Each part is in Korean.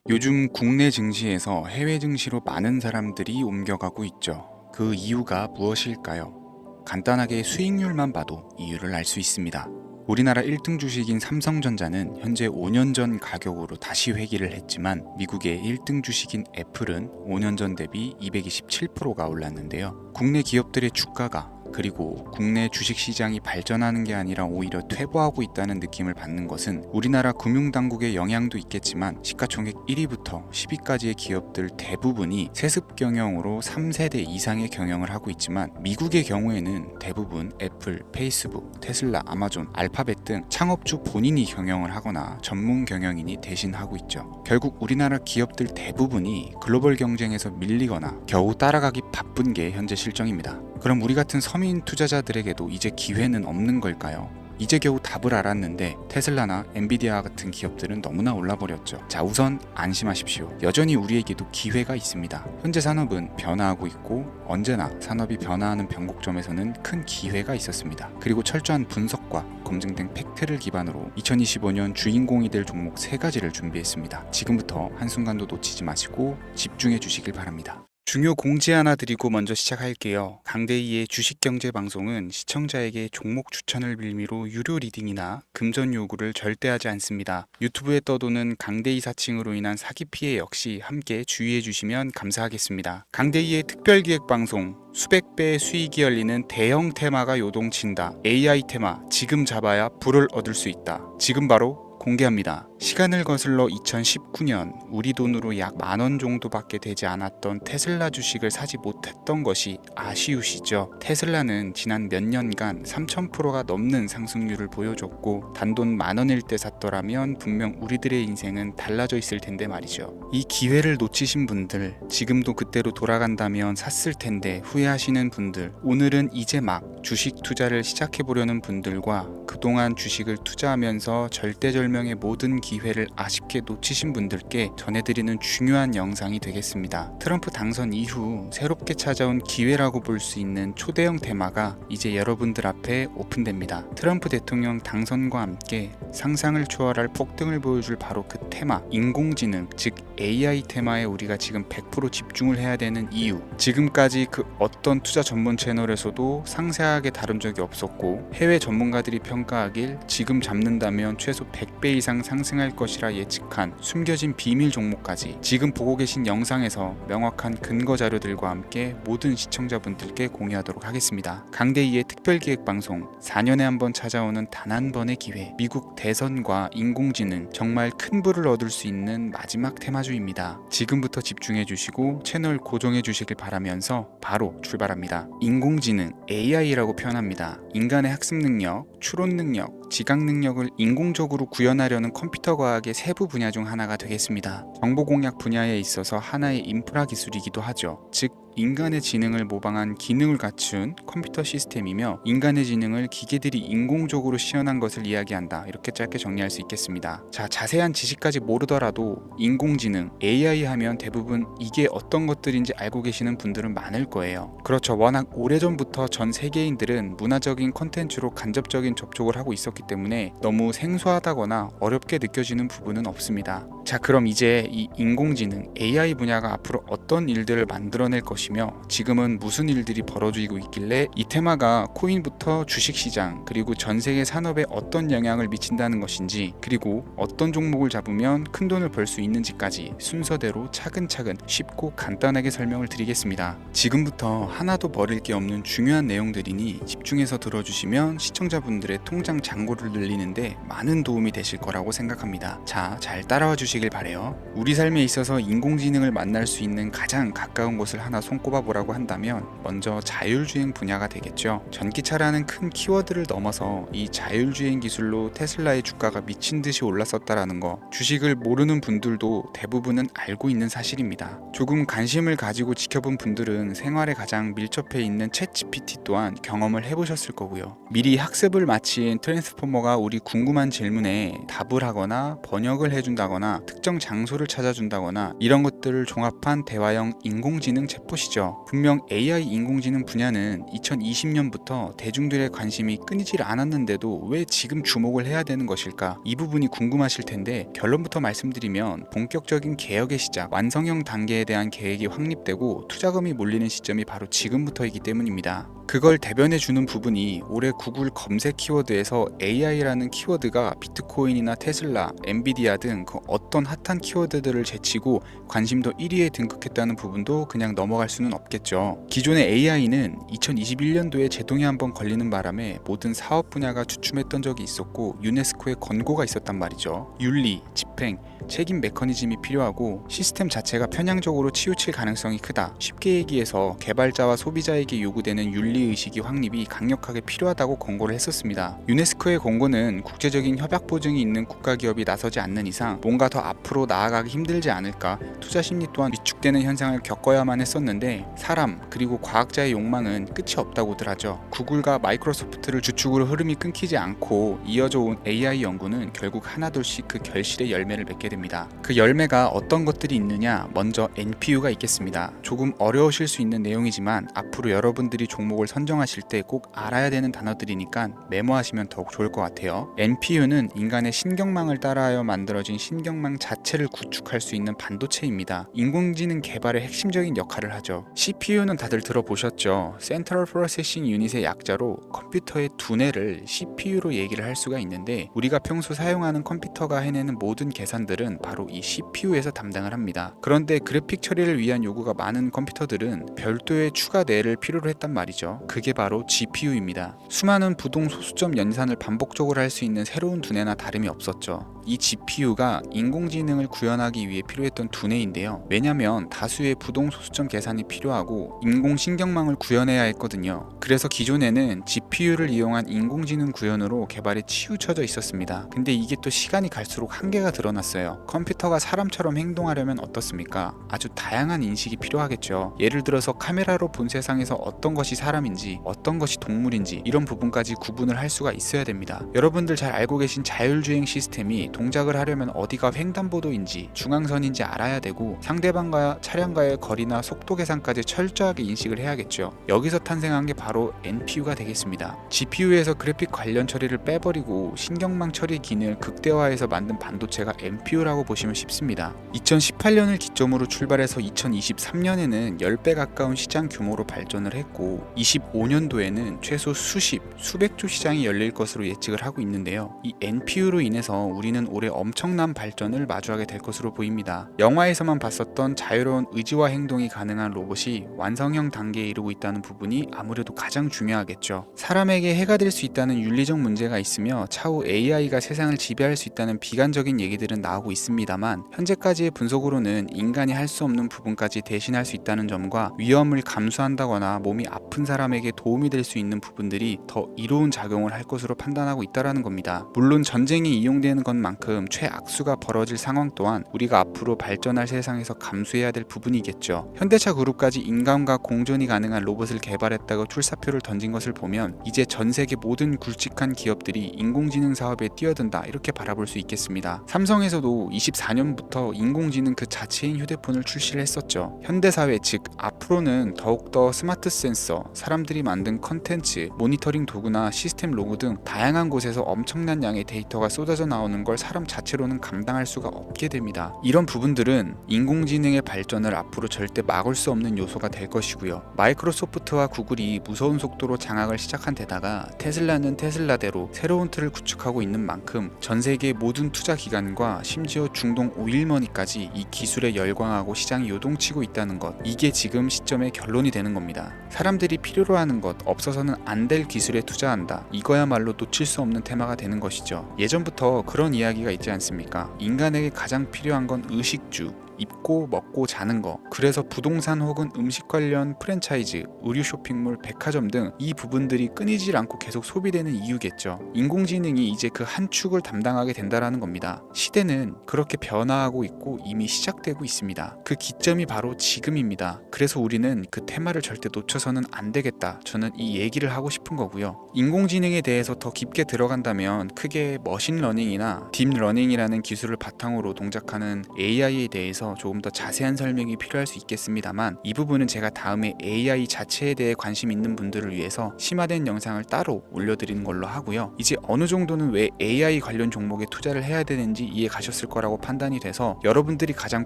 요즘 국내 증시에서 해외 증시로 많은 사람들이 옮겨가고 있죠. 그 이유가 무엇일까요? 간단하게 수익률만 봐도 이유를 알 수 있습니다. 우리나라 1등 주식인 삼성전자는 현재 5년 전 가격으로 다시 회귀를 했지만 미국의 1등 주식인 애플은 5년 전 대비 227%가 올랐는데요. 국내 기업들의 주가가 그리고 국내 주식시장이 발전하는 게 아니라 오히려 퇴보하고 있다는 느낌을 받는 것은 우리나라 금융당국의 영향도 있겠지만 시가총액 1위부터 10위까지의 기업들 대부분이 세습 경영으로 3세대 이상의 경영을 하고 있지만 미국의 경우에는 대부분 애플, 페이스북, 테슬라, 아마존, 알파벳 등 창업주 본인이 경영을 하거나 전문 경영인이 대신하고 있죠. 결국 우리나라 기업들 대부분이 글로벌 경쟁에서 밀리거나 겨우 따라가기 바쁜 게 현재 실정입니다. 그럼 우리 같은 서민 투자자들에게도 이제 기회는 없는 걸까요? 이제 겨우 답을 알았는데 테슬라나 엔비디아 같은 기업들은 너무나 올라버렸죠. 자, 우선 안심하십시오. 여전히 우리에게도 기회가 있습니다. 현재 산업은 변화하고 있고 언제나 산업이 변화하는 변곡점에서는 큰 기회가 있었습니다. 그리고 철저한 분석과 검증 등 팩트를 기반으로 2025년 주인공이 될 종목 3가지를 준비했습니다. 지금부터 한순간도 놓치지 마시고 집중해 주시길 바랍니다. 중요 공지 하나 드리고 먼저 시작할게요. 강대희의 주식경제방송은 시청자에게 종목 추천을 빌미로 유료 리딩이나 금전 요구를 절대 하지 않습니다. 유튜브에 떠도는 강대희 사칭으로 인한 사기 피해 역시 함께 주의해 주시면 감사하겠습니다. 강대희의 특별기획방송 수백 배의 수익이 열리는 대형 테마가 요동친다. AI 테마 지금 잡아야 불을 얻을 수 있다. 지금 바로 공개합니다. 시간을 거슬러 2019년 우리 돈으로 약 10,000원 정도밖에 되지 않았던 테슬라 주식을 사지 못했던 것이 아쉬우시죠? 테슬라는 지난 몇 년간 3000%가 넘는 상승률을 보여줬고 단돈 10,000원일 때 샀더라면 분명 우리들의 인생은 달라져 있을 텐데 말이죠. 이 기회를 놓치신 분들, 지금도 그때로 돌아간다면 샀을 텐데 후회하시는 분들, 오늘은 이제 막 주식 투자를 시작해보려는 분들과 그동안 주식을 투자하면서 절대절명의 모든 기회를 아쉽게 놓치신 분들께 전해드리는 중요한 영상이 되겠습니다. 트럼프 당선 이후 새롭게 찾아온 기회라고 볼 수 있는 초대형 테마가 이제 여러분들 앞에 오픈됩니다. 트럼프 대통령 당선과 함께 상상을 초월할 폭등을 보여줄 바로 그 테마, 인공지능, 즉 AI 테마에 우리가 지금 100% 집중을 해야 되는 이유, 지금까지 그 어떤 투자 전문 채널에서도 상세하게 다룬 적이 없었고 해외 전문가들이 평가하길 지금 잡는다면 최소 100배 이상 상승할 것이라 예측한 숨겨진 비밀 종목까지 지금 보고 계신 영상에서 명확한 근거 자료들과 함께 모든 시청자분들께 공유하도록 하겠습니다. 강대희의 특별기획방송 4년에 한 번 찾아오는 단 한 번의 기회, 미국 대선과 인공지능, 정말 큰 부를 얻을 수 있는 마지막 테마주입니다. 지금부터 집중해 주시고 채널 고정해 주시길 바라면서 바로 출발합니다. 인공지능, AI라고 표현합니다. 인간의 학습 능력, 추론 능력, 지각 능력을 인공적으로 구현하려는 컴퓨터 과학의 세부 분야 중 하나가 되겠습니다. 정보 공략 분야에 있어서 하나의 인프라 기술이기도 하죠. 즉 인간의 지능을 모방한 기능을 갖춘 컴퓨터 시스템이며 인간의 지능을 기계들이 인공적으로 시연한 것을 이야기한다. 이렇게 짧게 정리할 수 있겠습니다. 자, 자세한 지식까지 모르더라도 인공지능, AI 하면 대부분 이게 어떤 것들인지 알고 계시는 분들은 많을 거예요. 그렇죠. 워낙 오래전부터 전 세계인들은 문화적인 콘텐츠로 간접적인 접촉을 하고 있었기 때문에 너무 생소하다거나 어렵게 느껴지는 부분은 없습니다. 자, 그럼 이제 이 인공지능, AI 분야가 앞으로 어떤 일들을 만들어낼 것이며 지금은 무슨 일들이 벌어지고 있길래 이 테마가 코인부터 주식시장 그리고 전 세계 산업에 어떤 영향을 미친다는 것인지, 그리고 어떤 종목을 잡으면 큰 돈을 벌 수 있는지까지 순서대로 차근차근 쉽고 간단하게 설명을 드리겠습니다. 지금부터 하나도 버릴 게 없는 중요한 내용들이니 집중해서 들어주시면 시청자분들의 통장 잔고를 늘리는데 많은 도움이 되실 거라고 생각합니다. 자, 잘 따라와 주시길 바래요. 우리 삶에 있어서 인공지능을 만날 수 있는 가장 가까운 곳을 하나 손꼽아 보라고 한다면 먼저 자율주행 분야가 되겠죠. 전기차라는 큰 키워드를 넘어서 이 자율주행 기술로 테슬라의 주가가 미친 듯이 올랐었다라는 거, 주식을 모르는 분들도 대부분은 알고 있는 사실입니다. 조금 관심을 가지고 지켜본 분들은 생활에 가장 밀접해 있는 챗GPT 또한 경험을 해보셨을 거고요. 미리 학습을 마친 트랜스포머가 우리 궁금한 질문에 답을 하거나 번역을 해준다거나 특정 장소를 찾아준다거나 이런 것들을 종합한 대화형 인공지능 챗봇 것이죠. 분명 AI 인공지능 분야는 2020년부터 대중들의 관심이 끊이질 않았는데도 왜 지금 주목을 해야 되는 것일까? 이 부분이 궁금하실 텐데 결론부터 말씀드리면 본격적인 개혁의 시작, 완성형 단계에 대한 계획이 확립되고 투자금이 몰리는 시점이 바로 지금부터이기 때문입니다. 그걸 대변해주는 부분이 올해 구글 검색 키워드에서 AI라는 키워드가 비트코인이나 테슬라, 엔비디아 등 그 어떤 핫한 키워드들을 제치고 관심도 1위에 등극했다는 부분도 그냥 넘어갈 수는 없겠죠. 기존의 AI는 2021년도에 제동이 한번 걸리는 바람에 모든 사업 분야가 주춤했던 적이 있었고 유네스코의 권고가 있었단 말이죠. 윤리, 집행, 책임 메커니즘이 필요하고 시스템 자체가 편향적으로 치우칠 가능성이 크다. 쉽게 얘기해서 개발자와 소비자에게 요구되는 윤리의식이 확립이 강력하게 필요하다고 권고를 했었습니다. 유네스코의 권고는 국제적인 협약 보증이 있는 국가기업이 나서지 않는 이상 뭔가 더 앞으로 나아가기 힘들지 않을까, 투자 심리 또한 위축되는 현상을 겪어야만 했었는데 사람 그리고 과학자의 욕망은 끝이 없다고들 하죠. 구글과 마이크로소프트를 주축으로 흐름이 끊기지 않고 이어져 온 AI 연구는 결국 하나둘씩 그 결실의 열매를 맺게 됩니다. 그 열매가 어떤 것들이 있느냐, 먼저 NPU가 있겠습니다. 조금 어려우실 수 있는 내용이지만 앞으로 여러분들이 종목을 선정하실 때 꼭 알아야 되는 단어들이니까 메모하시면 더욱 좋을 것 같아요. NPU는 인간의 신경망을 따라하여 만들어진 신경망 자체를 구축할 수 있는 반도체입니다. 인공지능 개발의 핵심적인 역할을 하죠. CPU는 다들 들어보셨죠? Central Processing Unit의 약자로 컴퓨터의 두뇌를 CPU로 얘기를 할 수가 있는데 우리가 평소 사용하는 컴퓨터가 해내는 모든 계산들은 바로 이 CPU에서 담당을 합니다. 그런데 그래픽 처리를 위한 요구가 많은 컴퓨터들은 별도의 추가 뇌를 필요로 했단 말이죠. 그게 바로 GPU입니다. 수많은 부동 소수점 연산을 반복적으로 할 수 있는 새로운 두뇌나 다름이 없었죠. 이 GPU가 인공지능을 구현하기 위해 필요했던 두뇌인데요. 왜냐면 다수의 부동 소수점 계산이 필요하고 인공신경망을 구현해야 했거든요. 그래서 기존에는 GPU를 이용한 인공지능 구현으로 개발에 치우쳐져 있었습니다. 근데 이게 또 시간이 갈수록 한계가 드러났어요. 컴퓨터가 사람처럼 행동하려면 어떻습니까? 아주 다양한 인식이 필요하겠죠. 예를 들어서 카메라로 본 세상에서 어떤 것이 사람인지 어떤 것이 동물인지 이런 부분까지 구분을 할 수가 있어야 됩니다. 여러분들 잘 알고 계신 자율주행 시스템이 동작을 하려면 어디가 횡단보도인지 중앙선인지 알아야 되고 상대방과 차량과의 거리나 속도 계산까지 철저하게 인식을 해야겠죠. 여기서 탄생한 게 바로 NPU가 되겠습니다. GPU에서 그래픽 관련 처리를 빼버리고 신경망 처리 기능을 극대화해서 만든 반도체가 NPU라고 보시면 쉽습니다. 2018년을 기점으로 출발해서 2023년에는 10배 가까운 시장 규모로 발전을 했고 25년도에는 최소 수백조 시장이 열릴 것으로 예측을 하고 있는데요. 이 NPU로 인해서 우리는 올해 엄청난 발전을 마주하게 될 것으로 보입니다. 영화에서만 봤었던 자유로운 의지와 행동이 가능한 로봇이 완성형 단계에 이르고 있다는 부분이 아무래도 가장 중요하겠죠. 사람에게 해가 될 수 있다는 윤리적 문제가 있으며 차후 AI가 세상을 지배할 수 있다는 비관적인 얘기들은 나오고 있습니다만 현재까지의 분석으로는 인간이 할 수 없는 부분까지 대신할 수 있다는 점과 위험을 감수한다거나 몸이 아픈 사람에게 도움이 될 수 있는 부분들이 더 이로운 작용을 할 것으로 판단하고 있다는 겁니다. 물론 전쟁이 이용되는 것만큼 최악수가 벌어질 상황 또한 우리가 앞으로 발전할 세상에서 감수해야 될 부분이겠죠. 현대차 그룹까지 인간과 공존이 가능한 로봇을 개발했다고 출사표를 던진 것을 보면 이제 전 세계 모든 굵직한 기업들이 인공지능 사업에 뛰어든다 이렇게 바라볼 수 있겠습니다. 삼성에서도 24년부터 인공지능 그 자체인 휴대폰을 출시를 했었죠. 현대사회 즉 앞으로는 더욱더 스마트 센서, 사람들이 만든 컨텐츠, 모니터링 도구나 시스템 로그 등 다양한 곳에서 엄청난 양의 데이터가 쏟아져 나오는 걸 사람 자체로는 감당할 수가 없게 됩니다. 이런 부분들은 인공지능의 발전을 앞으로 절대 막을 수 없는 요소가 될 것이고요. 마이크로소프트와 구글이 무서운 속도로 장악을 시작한 데다가 테슬라는 테슬라대로 새로운 틀을 구축하고 있는 만큼 전 세계 모든 투자 기관과 심지어 중동 오일머니까지 이 기술에 열광하고 시장이 요동치고 있다는 것, 이게 지금 시점의 결론이 되는 겁니다. 사람들이 필요로 하는 것, 없어서는 안 될 기술에 투자한다. 이거야말로 놓칠 수 없는 테마가 되는 것이죠. 예전부터 그런 이야기가 있지 않습니까? 인간에게 가장 필요한 건 의식주, 입고 먹고 자는 거. 그래서 부동산 혹은 음식 관련 프랜차이즈, 의류 쇼핑몰, 백화점 등 이 부분들이 끊이질 않고 계속 소비되는 이유겠죠. 인공지능이 이제 그 한 축을 담당하게 된다라는 겁니다. 시대는 그렇게 변화하고 있고 이미 시작되고 있습니다. 그 기점이 바로 지금입니다. 그래서 우리는 그 테마를 절대 놓쳐서는 안 되겠다. 저는 이 얘기를 하고 싶은 거고요. 인공지능에 대해서 더 깊게 들어간다면 크게 머신러닝이나 딥러닝이라는 기술을 바탕으로 동작하는 AI에 대해서 대해서 조금 더 자세한 설명이 필요할 수 있겠습니다만, 이 부분은 제가 다음에 AI 자체에 대해 관심 있는 분들을 위해서 심화된 영상을 따로 올려드리는 걸로 하고요. 이제 어느 정도는 왜 AI 관련 종목에 투자를 해야 되는지 이해 가셨을 거라고 판단이 돼서, 여러분들이 가장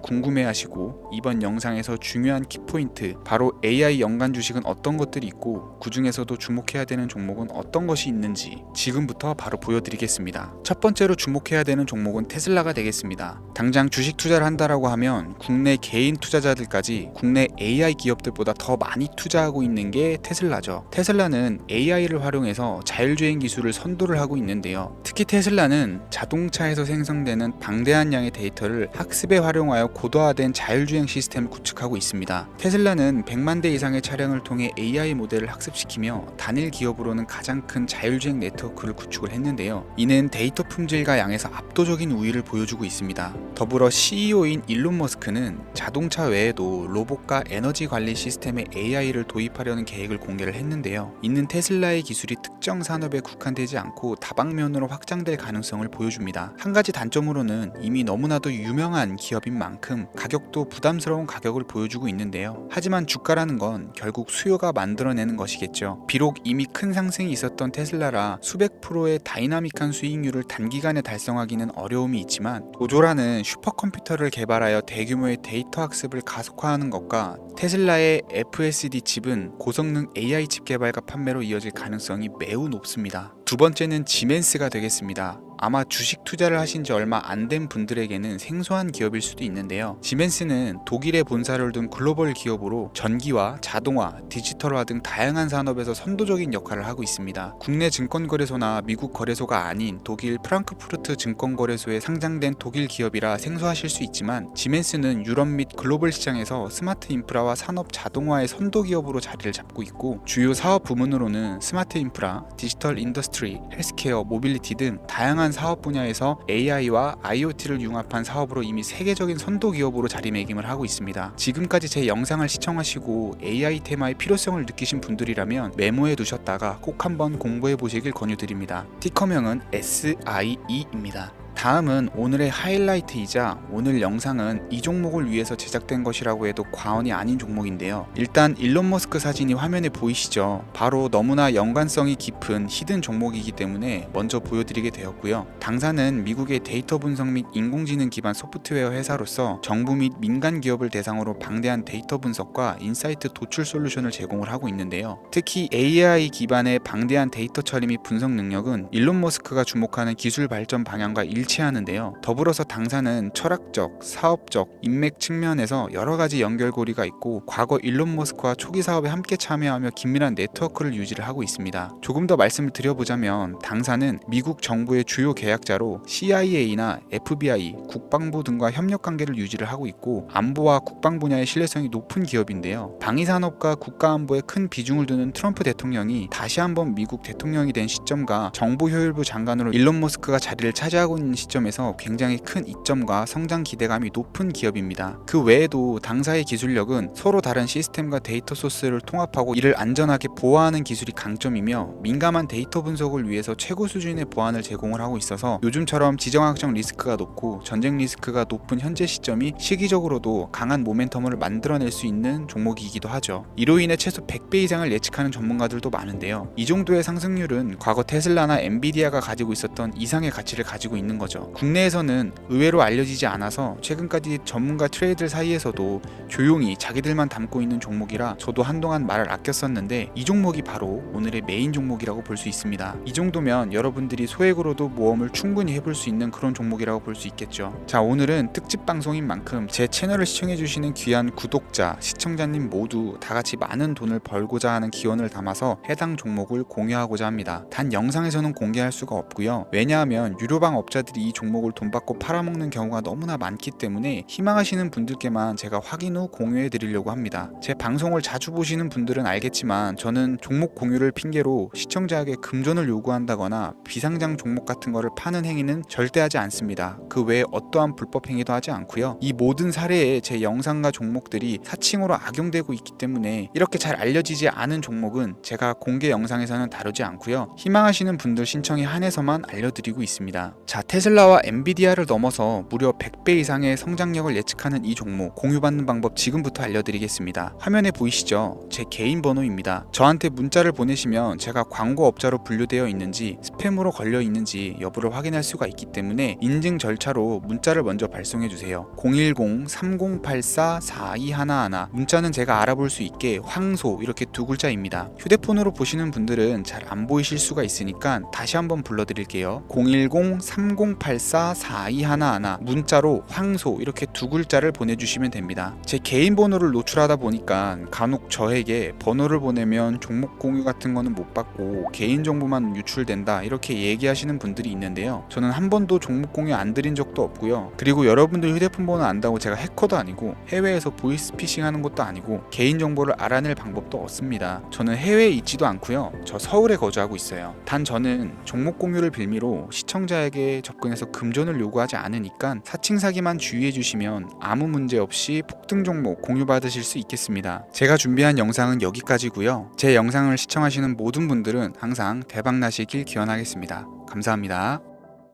궁금해하시고 이번 영상에서 중요한 키포인트, 바로 AI 연관 주식은 어떤 것들이 있고 그 중에서도 주목해야 되는 종목은 어떤 것이 있는지 지금부터 바로 보여드리겠습니다. 첫 번째로 주목해야 되는 종목은 테슬라가 되겠습니다. 당장 주식 투자를 한다라고 하면 국내 개인 투자자들까지 국내 AI 기업들보다 더 많이 투자하고 있는 게 테슬라죠. 테슬라는 AI를 활용해서 자율주행 기술을 선도를 하고 있는데요. 특히 테슬라는 자동차에서 생성되는 방대한 양의 데이터를 학습에 활용하여 고도화된 자율주행 시스템을 구축하고 있습니다. 테슬라는 100만 대 이상의 차량을 통해 AI 모델을 학습시키며 단일 기업으로는 가장 큰 자율주행 네트워크를 구축을 했는데요. 이는 데이터 품질과 양에서 압도적인 우위를 보여주고 있습니다. 더불어 CEO인 일론 머스크는 자동차 외에도 로봇과 에너지 관리 시스템에 AI를 도입하려는 계획을 공개를 했는데요. 이는 테슬라의 기술이 특정 산업에 국한되지 않고 다방면으로 확장될 가능성을 보여줍니다. 한 가지 단점으로는 이미 너무나도 유명한 기업인 만큼 가격도 부담스러운 가격을 보여주고 있는데요. 하지만 주가라는 건 결국 수요가 만들어내는 것이겠죠. 비록 이미 큰 상승이 있었던 테슬라라 수백 프로의 다이나믹한 수익률을 단기간에 달성하기는 어려움이 있지만, 도조라는 슈퍼컴퓨터를 개발하여 대규모의 데이터 학습을 가속화하는 것과 테슬라의 FSD 칩은 고성능 AI 칩 개발과 판매로 이어질 가능성이 매우 높습니다. 두 번째는 지멘스가 되겠습니다. 아마 주식 투자를 하신 지 얼마 안 된 분들에게는 생소한 기업일 수도 있는데요. 지멘스는 독일에 본사를 둔 글로벌 기업으로 전기와 자동화, 디지털화 등 다양한 산업에서 선도적인 역할을 하고 있습니다. 국내 증권거래소나 미국 거래소가 아닌 독일 프랑크푸르트 증권거래소에 상장된 독일 기업이라 생소하실 수 있지만, 지멘스는 유럽 및 글로벌 시장에서 스마트 인프라와 산업 자동화의 선도 기업으로 자리를 잡고 있고, 주요 사업 부문으로는 스마트 인프라, 디지털 인더스트리, 헬스케어, 모빌리티 등 다양한 사업 분야에서 AI와 IoT를 융합한 사업으로 이미 세계적인 선도 기업으로 자리매김을 하고 있습니다. 지금까지 제 영상을 시청하시고 AI 테마의 필요성을 느끼신 분들이라면 메모해 두셨다가 꼭 한번 공부해 보시길 권유드립니다. 티커명은 SIE입니다. 다음은 오늘의 하이라이트이자 오늘 영상은 이 종목을 위해서 제작된 것이라고 해도 과언이 아닌 종목인데요. 일단 일론 머스크 사진이 화면에 보이시죠? 바로 너무나 연관성이 깊은 히든 종목이기 때문에 먼저 보여드리게 되었고요. 당사는 미국의 데이터 분석 및 인공지능 기반 소프트웨어 회사로서 정부 및 민간 기업을 대상으로 방대한 데이터 분석과 인사이트 도출 솔루션을 제공을 하고 있는데요. 특히 AI 기반의 방대한 데이터 처리 및 분석 능력은 일론 머스크가 주목하는 기술 발전 방향과 일치하는데요. 더불어서 당사는 철학적, 사업적, 인맥 측면에서 여러 가지 연결고리가 있고, 과거 일론 머스크와 초기 사업에 함께 참여하며 긴밀한 네트워크를 유지를 하고 있습니다. 조금 더 말씀을 드려보자면, 당사는 미국 정부의 주요 계약자로 CIA나 FBI, 국방부 등과 협력 관계를 유지를 하고 있고, 안보와 국방 분야의 신뢰성이 높은 기업인데요. 방위산업과 국가안보에 큰 비중을 두는 트럼프 대통령이 다시 한번 미국 대통령이 된 시점과 정보효율부 장관으로 일론 머스크가 자리를 차지하고 있는 시점에서 굉장히 큰 이점과 성장 기대감이 높은 기업입니다. 그 외에도 당사의 기술력은 서로 다른 시스템과 데이터 소스를 통합하고 이를 안전하게 보호하는 기술이 강점이며, 민감한 데이터 분석을 위해서 최고 수준의 보안을 제공을 하고 있어서 요즘처럼 지정학적 리스크가 높고 전쟁 리스크가 높은 현재 시점이 시기적으로도 강한 모멘텀을 만들어낼 수 있는 종목이기도 하죠. 이로 인해 최소 100배 이상을 예측하는 전문가들도 많은데요. 이 정도의 상승률은 과거 테슬라나 엔비디아가 가지고 있었던 이상의 가치를 가지고 있는 거죠. 국내에서는 의외로 알려지지 않아서 최근까지 전문가 트레이더 사이에서도 조용히 자기들만 담고 있는 종목이라 저도 한동안 말을 아꼈었는데, 이 종목이 바로 오늘의 메인 종목이라고 볼 수 있습니다. 이 정도면 여러분들이 소액으로도 모험을 충분히 해볼 수 있는 그런 종목이라고 볼 수 있겠죠. 자, 오늘은 특집 방송인 만큼 제 채널을 시청해주시는 귀한 구독자, 시청자님 모두 다같이 많은 돈을 벌고자 하는 기원을 담아서 해당 종목을 공유하고자 합니다. 단 영상에서는 공개할 수가 없고요. 왜냐하면 유료방 업자들이 이 종목을 돈 받고 팔아먹는 경우가 너무나 많기 때문에 희망하시는 분들께만 제가 확인 후 공유해 드리려고 합니다. 제 방송을 자주 보시는 분들은 알겠지만, 저는 종목 공유를 핑계로 시청자에게 금전을 요구한다거나 비상장 종목 같은 거를 파는 행위는 절대 하지 않습니다. 그 외에 어떠한 불법 행위도 하지 않고요. 이 모든 사례에 제 영상과 종목들이 사칭으로 악용되고 있기 때문에 이렇게 잘 알려지지 않은 종목은 제가 공개 영상에서는 다루지 않고요. 희망하시는 분들 신청에 한해서만 알려드리고 있습니다. 자, 테슬라와 엔비디아를 넘어서 무려 100배 이상의 성장력을 예측하는 이 종목 공유받는 방법 지금부터 알려드리겠습니다. 화면에 보이시죠? 제 개인 번호입니다. 저한테 문자를 보내시면 제가 광고업자로 분류되어 있는지 스팸으로 걸려 있는지 여부를 확인할 수가 있기 때문에 인증 절차로 문자를 먼저 발송해주세요. 010-3084-4211 문자는 제가 알아볼 수 있게 황소 이렇게 두 글자입니다. 휴대폰으로 보시는 분들은 잘 안 보이실 수가 있으니까 다시 한번 불러드릴게요. 010-3084-4211 문자로 황소 이렇게 두 글자를 보내주시면 됩니다. 제 개인 번호를 노출하다 보니까 간혹 저에게 번호를 보내면 종목 공유 같은 거는 못 받고 개인정보만 유출된다 이렇게 얘기하시는 분들이 있는데요. 저는 한 번도 종목 공유 안 드린 적도 없고요. 그리고 여러분들 휴대폰 번호 안다고 제가 해커도 아니고 해외에서 보이스피싱 하는 것도 아니고 개인정보를 알아낼 방법도 없습니다. 저는 해외에 있지도 않고요. 저 서울에 거주하고 있어요. 단 저는 종목 공유를 빌미로 시청자에게 접근해서 금전을 요구하지 않으니까 사칭 사기만 주의해 주시면 아무 문제 없이 폭등 종목 공유 받으실 수 있겠습니다. 제가 준비한 영상은 여기까지고요. 제 영상을 시청하시는 모든 분들은 항상 대박 나시길 기원하겠습니다. 감사합니다.